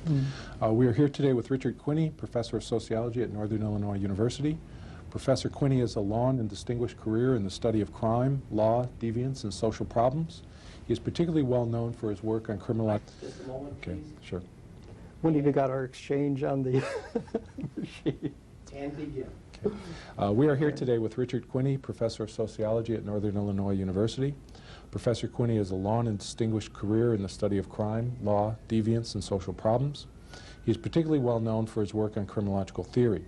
We are here today with Richard Quinney, Professor of Sociology at Northern Illinois University. Professor Quinney has a long and distinguished career in the study of crime, law, deviance, and social problems. He is particularly well known for his work on criminology. Just a moment, Okay, please. sure. When have you got our exchange on the machine? And begin. We are here today with Richard Quinney, Professor of Sociology at Northern Illinois University. Professor Quinney has a long and distinguished career in the study of crime, law, deviance, and social problems. He is particularly well known for his work on criminological theory.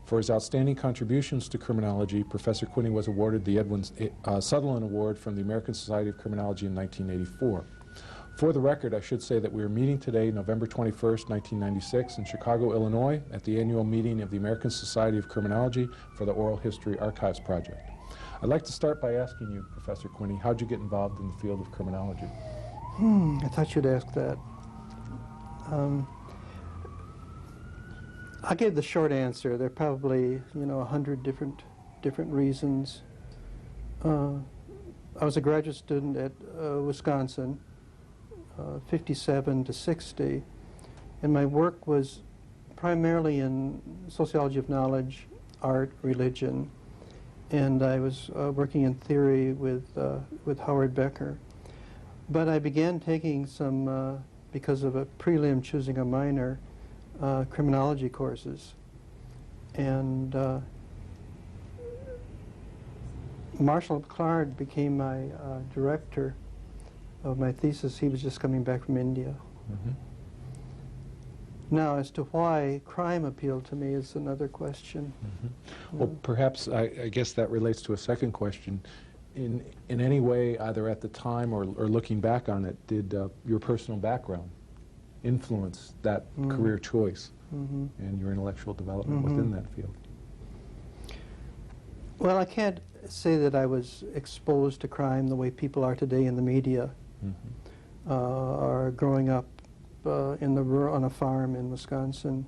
For his outstanding contributions to criminology, Professor Quinney was awarded the Edwin Sutherland Award from the American Society of Criminology in 1984. For the record, I should say that we are meeting today, November 21st, 1996, in Chicago, Illinois, at the annual meeting of the American Society of Criminology for the Oral History Archives Project. I'd like to start by asking you, Professor Quinney, how'd you get involved in the field of criminology? I thought you'd ask that. I gave the short answer. There are probably, 100 different reasons. I was a graduate student at Wisconsin, 57 to 60, and my work was primarily in sociology of knowledge, art, religion, and I was working in theory with Howard Becker. But I began taking some, because of a prelim choosing a minor, criminology courses. And Marshall McClard became my director of my thesis. He was just coming back from India. Now, as to why crime appealed to me is another question. Well, perhaps, I guess that relates to a second question. In any way, either at the time or looking back on it, did your personal background influence that career choice and your intellectual development within that field? Well, I can't say that I was exposed to crime the way people are today in the media, or growing up on a farm in Wisconsin,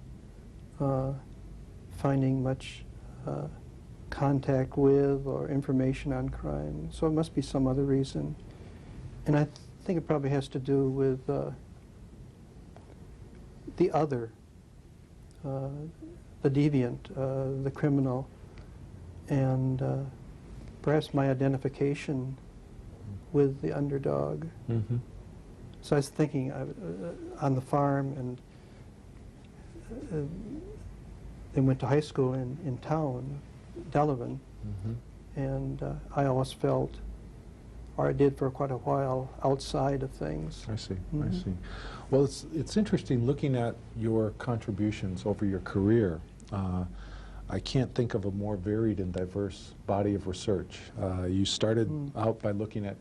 finding much contact with or information on crime. So it must be some other reason. And I think it probably has to do with the other, the deviant, the criminal, and perhaps my identification with the underdog. So I was thinking on the farm, and then went to high school in town, Delavan, and I always felt, or I did for quite a while, outside of things. I see, I see. Well, it's interesting looking at your contributions over your career. I can't think of a more varied and diverse body of research. You started out by looking at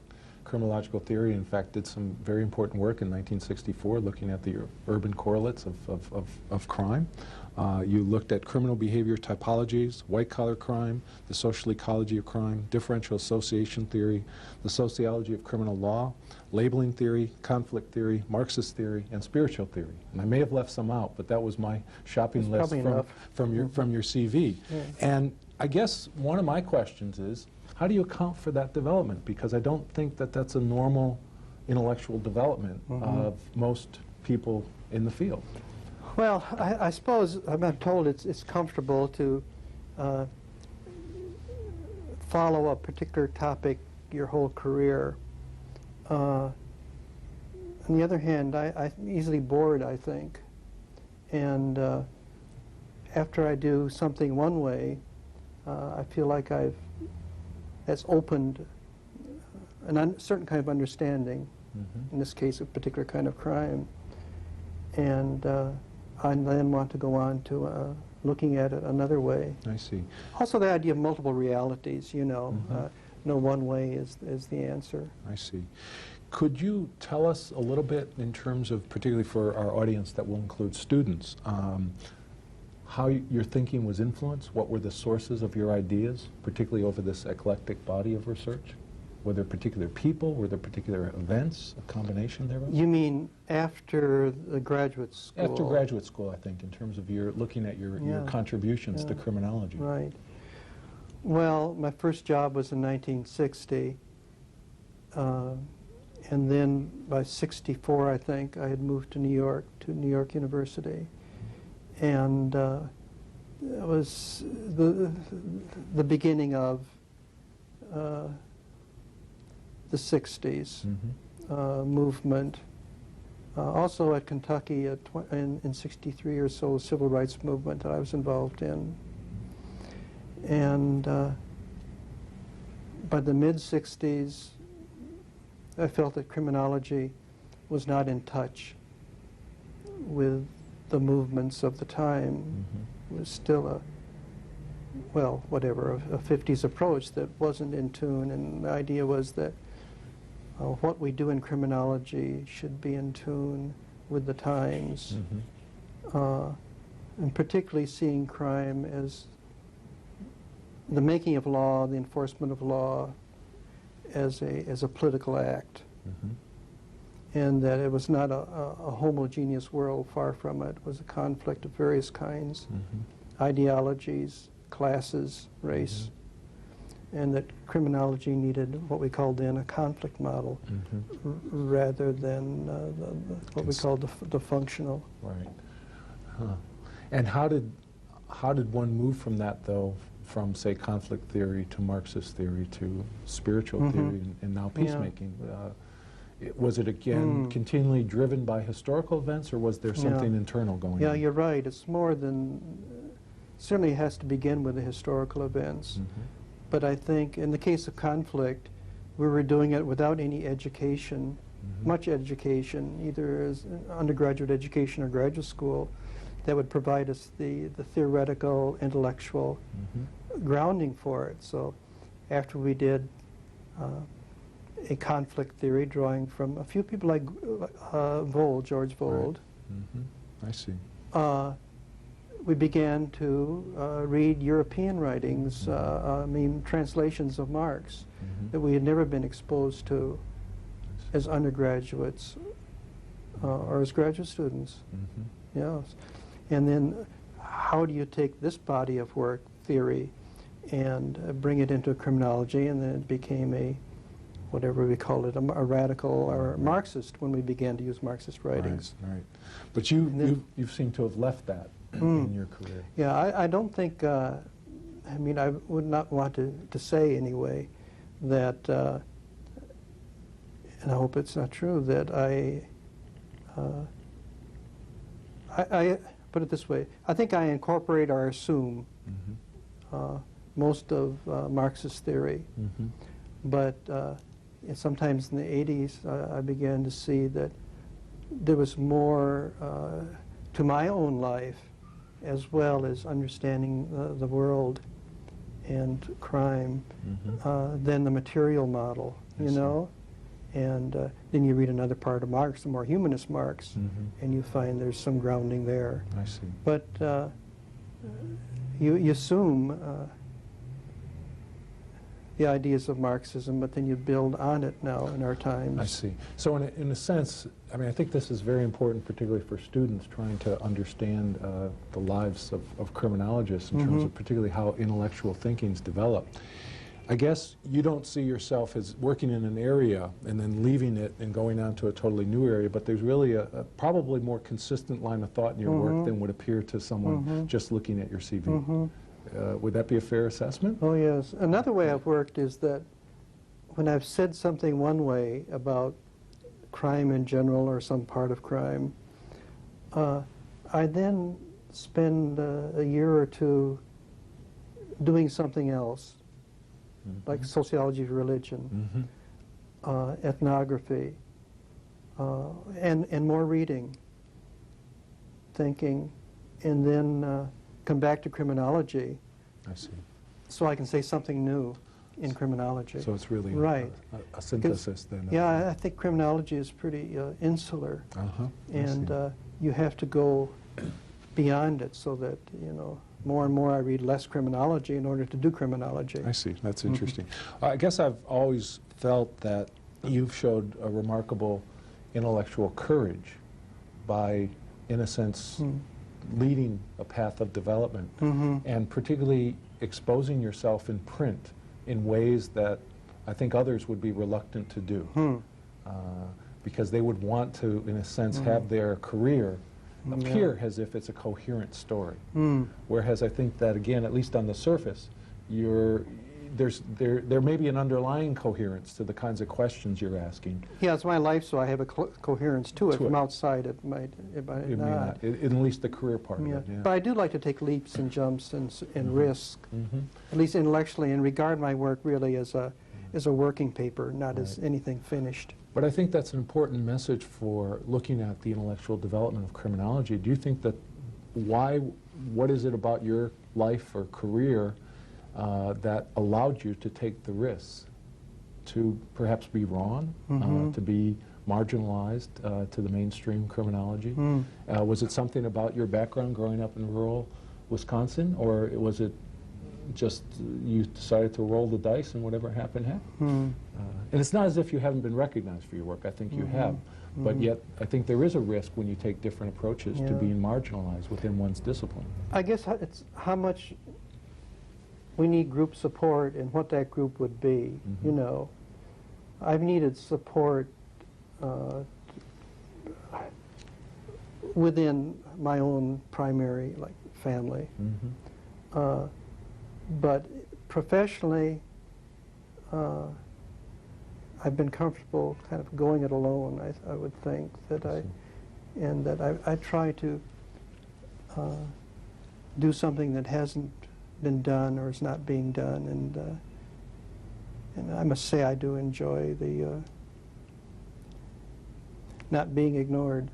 criminological theory, in fact did some very important work in 1964 looking at the urban correlates of crime. You looked at criminal behavior typologies, white-collar crime, the social ecology of crime, differential association theory, the sociology of criminal law, labeling theory, conflict theory, Marxist theory, and spiritual theory. And I may have left some out, but that was my shopping list from your CV. Yeah. And I guess one of my questions is, how do you account for that development? Because I don't think that that's a normal intellectual development of most people in the field. Well, I suppose I'm told it's comfortable to follow a particular topic your whole career. On the other hand, I'm easily bored, I think. And after I do something one way, I feel like that's opened a certain kind of understanding, in this case a particular kind of crime. And I then want to go on to looking at it another way. I see. Also the idea of multiple realities, no one way is the answer. I see. Could you tell us a little bit in terms of, particularly for our audience that will include students, how your thinking was influenced? What were the sources of your ideas, particularly over this eclectic body of research? Were there particular people? Were there particular events? A combination thereof? You mean after the graduate school? After graduate school, I think, in terms of looking at your contributions to criminology. Right. Well, my first job was in 1960, And then by 64, I think, I had moved to New York University. And it was the beginning of the 60s movement. Also at Kentucky in 63 or so, civil rights movement that I was involved in. And by the mid-60s, I felt that criminology was not in touch with the movements of the time. It was still a 50s approach that wasn't in tune, and the idea was that what we do in criminology should be in tune with the times, and particularly seeing crime as the making of law, the enforcement of law, as a political act, and that it was not a homogeneous world. Far from it. It was a conflict of various kinds, ideologies, classes, race, and that criminology needed what we called then a conflict model, rather than what we called the functional. Right. And how did one move from that, though, from, say, conflict theory to Marxist theory to spiritual theory and now peacemaking? Was it, again, continually driven by historical events, or was there something internal going on? Yeah, you're right. It's more than... Certainly it has to begin with the historical events. But I think in the case of conflict, we were doing it without any education, much education, either as undergraduate education or graduate school, that would provide us the theoretical, intellectual grounding for it. So after we did a conflict theory, drawing from a few people like George Vold, I see. we began to read European writings, translations of Marx, that we had never been exposed to as undergraduates or as graduate students. Yes. And then how do you take this body of work, theory, and bring it into criminology? And then it became a, whatever we call it, a radical or Marxist when we began to use Marxist writings. Right. But you seem to have left that in your career. Yeah, I don't think, I would not want to say anyway that, and I hope it's not true, that I put it this way, I think I incorporate or assume most of Marxist theory, but sometimes in the 80s I began to see that there was more to my own life, as well as understanding the world and crime, than the material model, you know? And then you read another part of Marx, the more humanist Marx, and you find there's some grounding there. I see. But you assume the ideas of Marxism, but then you build on it now in our times. I see. So in a sense, I think this is very important, particularly for students trying to understand the lives of criminologists in terms of particularly how intellectual thinking's developed. I guess you don't see yourself as working in an area and then leaving it and going on to a totally new area, but there's really a probably more consistent line of thought in your work than would appear to someone just looking at your CV. Would that be a fair assessment? Oh, yes. Another way I've worked is that when I've said something one way about crime in general or some part of crime, I then spend a year or two doing something else, like sociology of religion, ethnography, and more reading, thinking, and then come back to criminology. I see. So I can say something new in criminology. So it's really a synthesis then. Yeah, I think criminology is pretty insular, and you have to go beyond it so that, more and more I read less criminology in order to do criminology. I see. That's interesting. I guess I've always felt that you've showed a remarkable intellectual courage by, in a sense, leading a path of development, and particularly exposing yourself in print in ways that I think others would be reluctant to do. because they would want to, in a sense, have their career appear as if it's a coherent story. Whereas I think that, again, at least on the surface, there may be an underlying coherence to the kinds of questions you're asking. Yeah, it's my life, so I have a coherence to it. From outside, it might May not. at least the career part of it. Yeah. But I do like to take leaps and jumps and risk, at least intellectually, and regard my work really as a working paper, not as anything finished. But I think that's an important message for looking at the intellectual development of criminology. Do you think that what is it about your life or career that allowed you to take the risks, to perhaps be wrong, to be marginalized to the mainstream criminology? Was it something about your background growing up in rural Wisconsin, or was it just you decided to roll the dice and whatever happened happened? And it's not as if you haven't been recognized for your work. I think you have. But yet, I think there is a risk when you take different approaches to being marginalized within one's discipline. I guess it's how much we need group support and what that group would be. You know, I've needed support within my own primary, like, family. But professionally, I've been comfortable kind of going it alone. I would think that I try to do something that hasn't been done or is not being done, and I must say I do enjoy the not being ignored.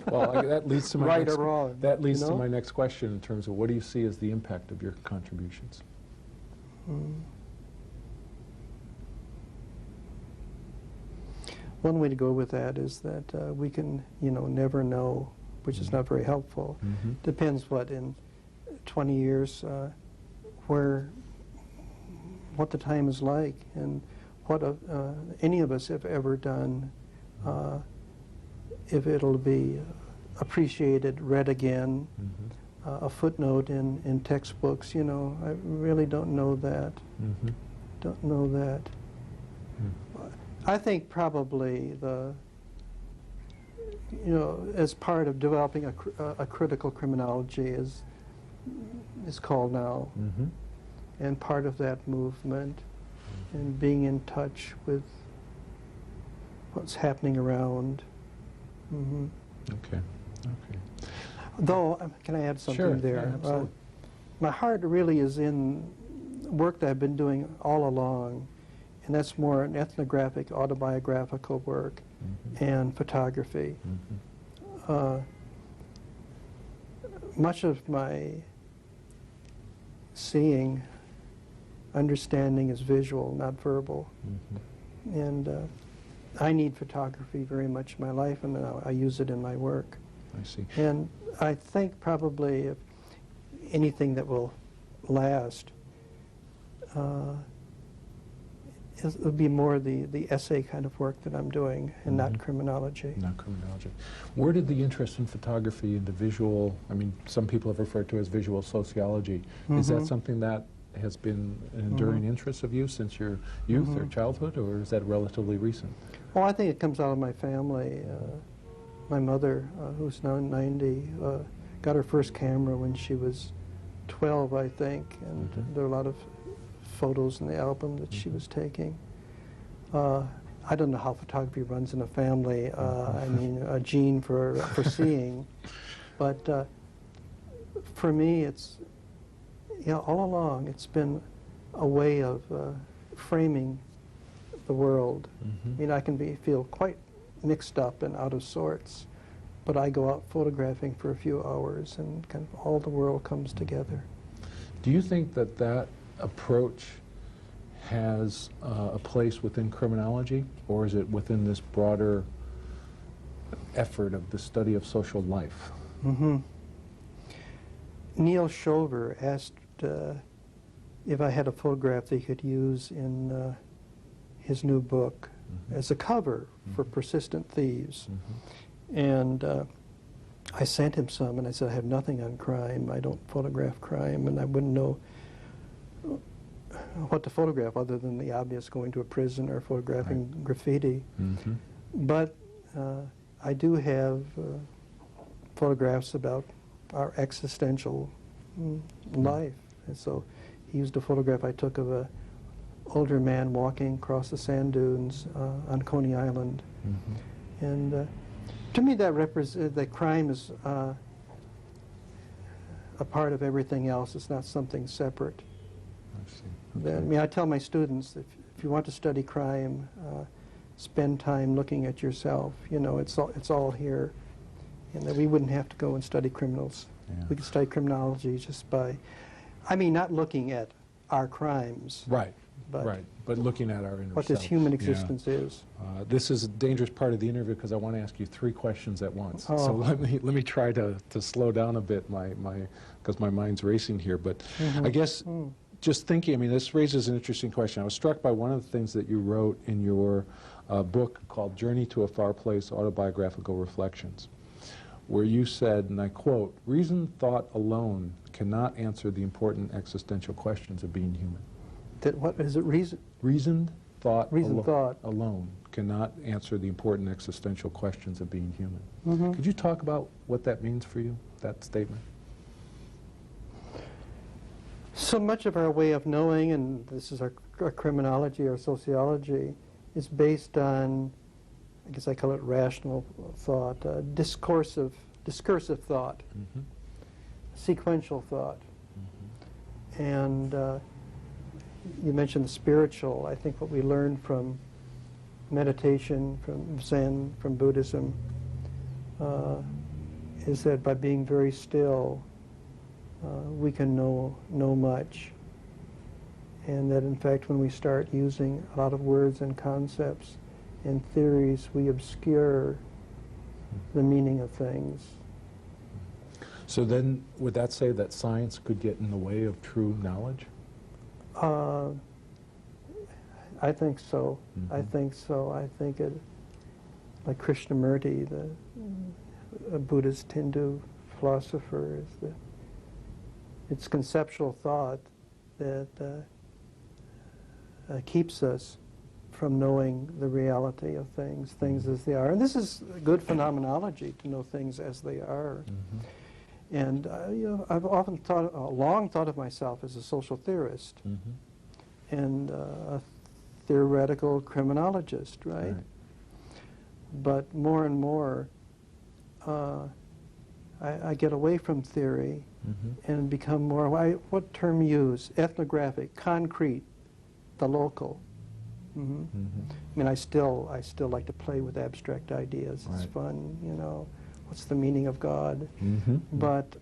Well, that leads to my right next, or wrong. That leads you to know? my next question in terms of what do you see as the impact of your contributions? One way to go with that is that we can, never know, which is not very helpful. Depends what in 20 years, what the time is like, and what any of us have ever done. If it'll be appreciated, read again, a footnote in textbooks, I really don't know that. Don't know that. I think probably as part of developing a critical criminology is called now, and part of that movement, and being in touch with what's happening around. Okay. Though, can I add something there? Yeah, absolutely. My heart really is in work that I've been doing all along, and that's more an ethnographic, autobiographical work, and photography. Much of my seeing, understanding is visual, not verbal. And I need photography very much in my life, and I use it in my work. I see. And I think probably if anything that will last, it would be more the essay kind of work that I'm doing, and not criminology. Not criminology. Where did the interest in photography and the visual, some people have referred to as visual sociology, is that something that has been an enduring interest of you since your youth or childhood, or is that relatively recent? Well, I think it comes out of my family. My mother, who's now 90, got her first camera when she was 12, I think, and there are a lot of photos in the album that she was taking. I don't know how photography runs in a family. A gene for seeing, but for me, it's all along it's been a way of framing the world. I can feel quite mixed up and out of sorts, but I go out photographing for a few hours, and kind of all the world comes together. Do you think that approach has a place within criminology, or is it within this broader effort of the study of social life? Neil Shover asked if I had a photograph they could use in his new book as a cover for Persistent Thieves. And I sent him some, and I said, I have nothing on crime. I don't photograph crime, and I wouldn't know what to photograph other than the obvious going to a prison or photographing Right. graffiti. Mm-hmm. But I do have photographs about our existential life. And so he used a photograph I took of a older man walking across the sand dunes on Coney Island. Mm-hmm. And to me that represents that crime is a part of everything else. It's not something separate. I see. Okay. I mean, I tell my students, if you want to study crime, spend time looking at yourself. You know, it's all here, and that we wouldn't have to go and study criminals. Yeah. We could study criminology just by, I mean, not looking at our crimes, Right. but Right. But looking at our inner what this self. human Yeah. existence is. This is a dangerous part of the interview because I want to ask you 3 questions at once. Oh. So let me try to slow down a bit, because my mind's racing here. But I guess just thinking, I mean, this raises an interesting question. I was struck by one of the things that you wrote in your book called Journey to a Far Place, Autobiographical Reflections, where you said, and I quote, "Reason thought alone cannot answer the important existential questions of being human." That what is it? Reasoned thought Thought alone cannot answer the important existential questions of being human. Mm-hmm. Could you talk about what that means for you, that statement? So much of our way of knowing, and this is our criminology, our sociology, is based on, I guess I call it rational thought, discursive thought, Mm-hmm. sequential thought. Mm-hmm. And you mentioned the spiritual. I think what we learn from meditation, from Zen, from Buddhism, is that by being very still, we can know much. And that in fact when we start using a lot of words and concepts and theories, we obscure the meaning of things. So then, would that say that science could get in the way of true knowledge? I think so. Mm-hmm. I think so. I think it, like Krishnamurti, a Buddhist Hindu philosopher, it's conceptual thought that keeps us from knowing the reality of things as they are. And this is good phenomenology, to know things as they are. Mm-hmm. And I've often long thought of myself as a social theorist Mm-hmm. and a theoretical criminologist, right? But more and more, I get away from theory Mm-hmm. and become more, what term use? Ethnographic, concrete, the local. Mm-hmm. Mm-hmm. I mean, I still like to play with abstract ideas. It's Right. fun, you know. What's the meaning of God? Mm-hmm. But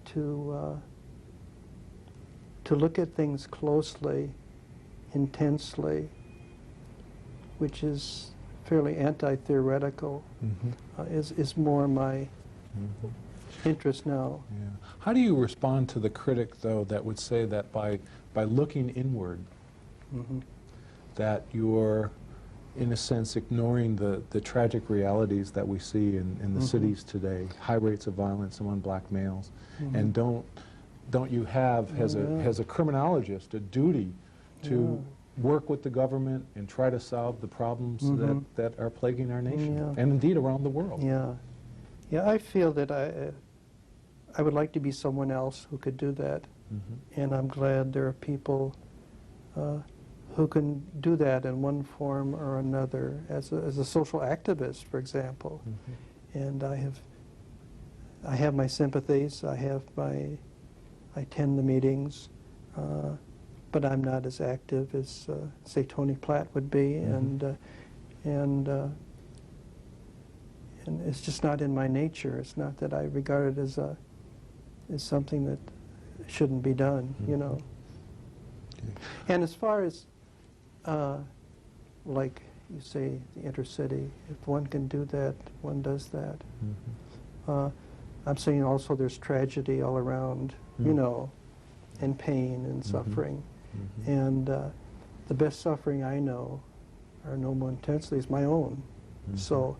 to look at things closely, intensely, which is fairly anti-theoretical, Mm-hmm. is more my Mm-hmm. interest now. Yeah. How do you respond to the critic, though, that would say that by looking inward, Mm-hmm. that you're, in a sense, ignoring the tragic realities that we see in the Mm-hmm. cities today, high rates of violence among black males, Mm-hmm. and don't you have, as a criminologist, a duty to work with the government and try to solve the problems Mm-hmm. that are plaguing our nation, Yeah. and indeed around the world? Yeah. Yeah, I feel that I would like to be someone else who could do that. Mm-hmm. And I'm glad there are people who can do that in one form or another, as a social activist, for example. Mm-hmm. And I have my sympathies. I attend the meetings, but I'm not as active as say Tony Platt would be, Mm-hmm. and it's just not in my nature. It's not that I regard it as something that shouldn't be done, you know. Okay. And as far as, like you say, the intercity, if one can do that, one does that. Mm-hmm. I'm saying also there's tragedy all around, you know, and pain and suffering. Mm-hmm. And the best suffering I know, or know more intensely, is my own. Mm-hmm. So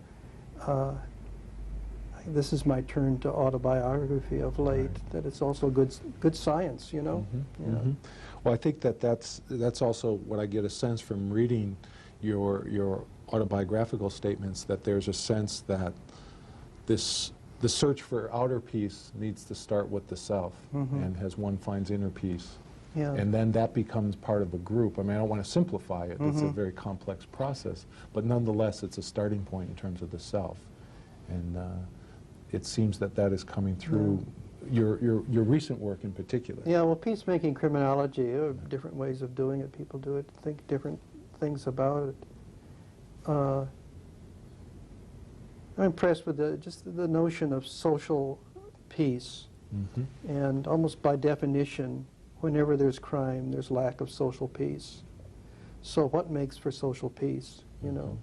this is my turn to autobiography of late, Right. that it's also good science, you know? Mm-hmm. Yeah. Mm-hmm. Well, I think that's also what I get a sense from reading your autobiographical statements, that there's a sense that the search for outer peace needs to start with the self, and as one finds inner peace, Yeah. and then that becomes part of a group. I mean, I don't want to simplify it. It's a very complex process, but nonetheless, it's a starting point in terms of the self, and it seems that that is coming through your recent work in particular. Yeah, well, peacemaking criminology, there are different ways of doing it. People do it, think different things about it. I'm impressed with just the notion of social peace. Mm-hmm. And almost by definition, whenever there's crime, there's lack of social peace. So what makes for social peace, you know?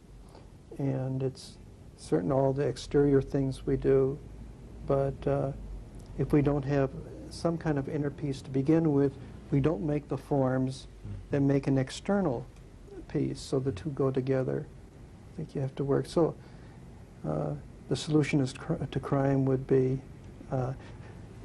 And it's certain all the exterior things we do, but if we don't have some kind of inner peace to begin with, we don't make the forms that make an external peace, so the two go together. I think you have to work. So the solution to crime would be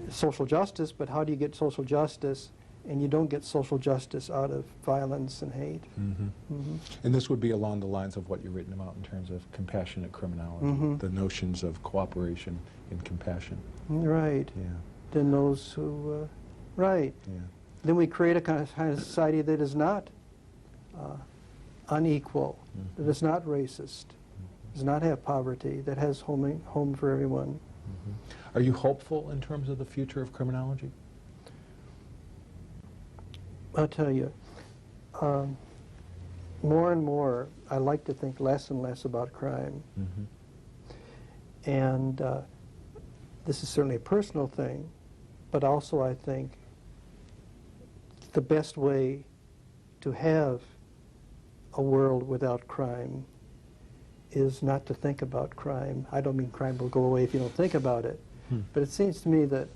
social justice, but how do you get social justice? And you don't get social justice out of violence and hate. Mm-hmm. Mm-hmm. And this would be along the lines of what you've written about in terms of compassionate criminology, the notions of cooperation and compassion. Right. Yeah. Then those who, right. Yeah. Then we create a kind of society that is not unequal, that is not racist, does not have poverty, that has home for everyone. Are you hopeful in terms of the future of criminology? I'll tell you, more and more, I like to think less and less about crime. And this is certainly a personal thing, but also I think the best way to have a world without crime is not to think about crime. I don't mean crime will go away if you don't think about it, but it seems to me that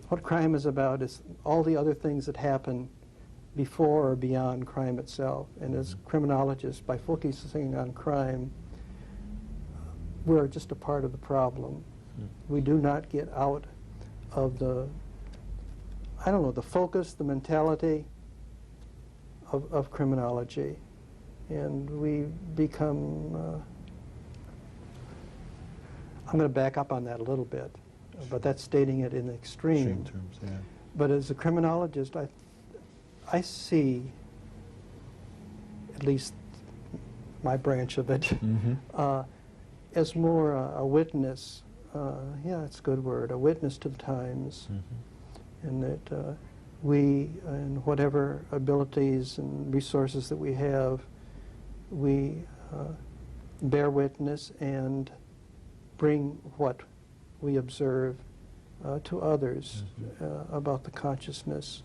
what crime is about is all the other things that happen before or beyond crime itself. And as criminologists, by focusing on crime, we're just a part of the problem. We do not get out of the, I don't know, the focus, the mentality of criminology. And we become, I'm going to back up on that a little bit, but that's stating it in the extreme. Terms, yeah. But as a criminologist, I see, at least my branch of it, as more a witness, yeah, it's a good word, a witness to the times, and that we, and whatever abilities and resources that we have, we bear witness and bring what we observe to others about the consciousness,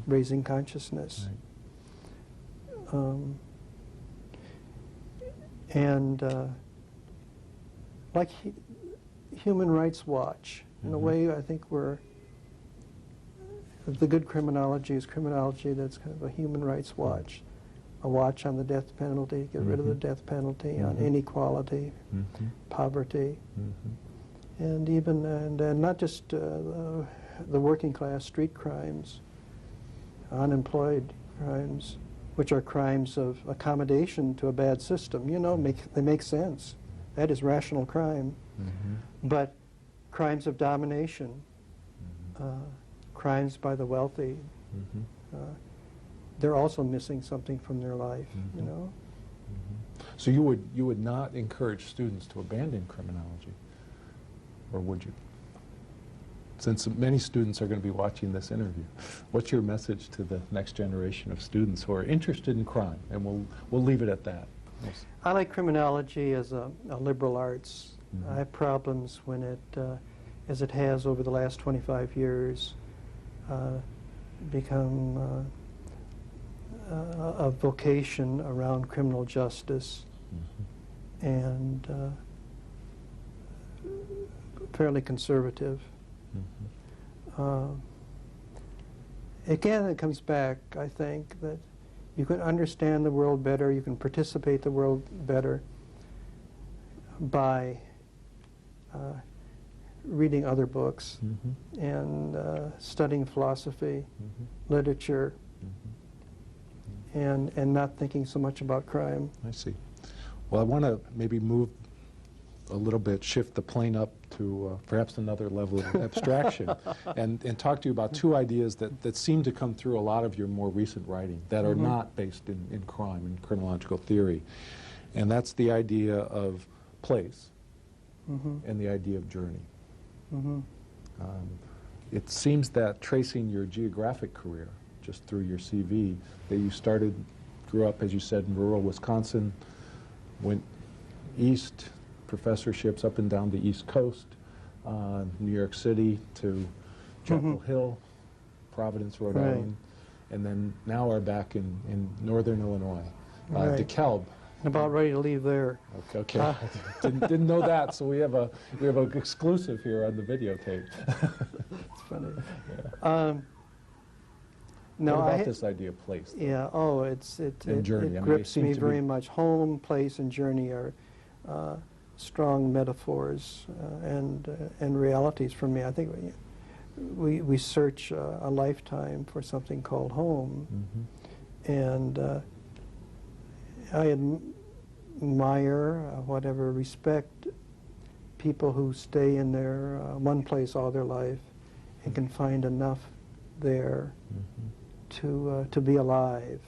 raising consciousness. Right. And like Human Rights Watch, in a way I think the good criminology is criminology that's kind of a human rights watch. A watch on the death penalty, get rid of the death penalty, on inequality, poverty, and even, and not just the working class street crimes, unemployed crimes, which are crimes of accommodation to a bad system. You know, they make sense. That is rational crime. But crimes of domination, crimes by the wealthy, they're also missing something from their life, you know. So you would not encourage students to abandon criminology, or would you? Since many students are going to be watching this interview, what's your message to the next generation of students who are interested in crime? And we'll leave it at that. Yes. I like criminology as a liberal arts. I have problems when it, as it has over the last 25 years, become a vocation around criminal justice and fairly conservative. Again, it comes back, I think, that you can understand the world better, you can participate the world better by reading other books Mm-hmm. and studying philosophy, Mm-hmm. literature, Mm-hmm. and not thinking so much about crime. I see. Well, I want to maybe move a little bit, shift the plane up to perhaps another level of abstraction, and talk to you about two ideas that seem to come through a lot of your more recent writing that are not based in crime and criminological theory. And that's the idea of place and the idea of journey. It seems that tracing your geographic career, just through your CV, that you grew up, as you said, in rural Wisconsin, went east, professorships up and down the East Coast, New York City to Chapel Hill, Providence, Rhode Right. Island, and then now are back in northern Illinois, Right. DeKalb. About ready to leave there. Okay. Didn't know that, so we have an exclusive here on the videotape. It's funny. Yeah. No, What about this idea of place? though? Yeah. Oh, it journey. I mean, they grips seem me to very be- much. Home, place, and journey are strong metaphors and realities for me. I think we search a lifetime for something called home, and I admire, whatever respect, people who stay in their one place all their life and can find enough there to be alive.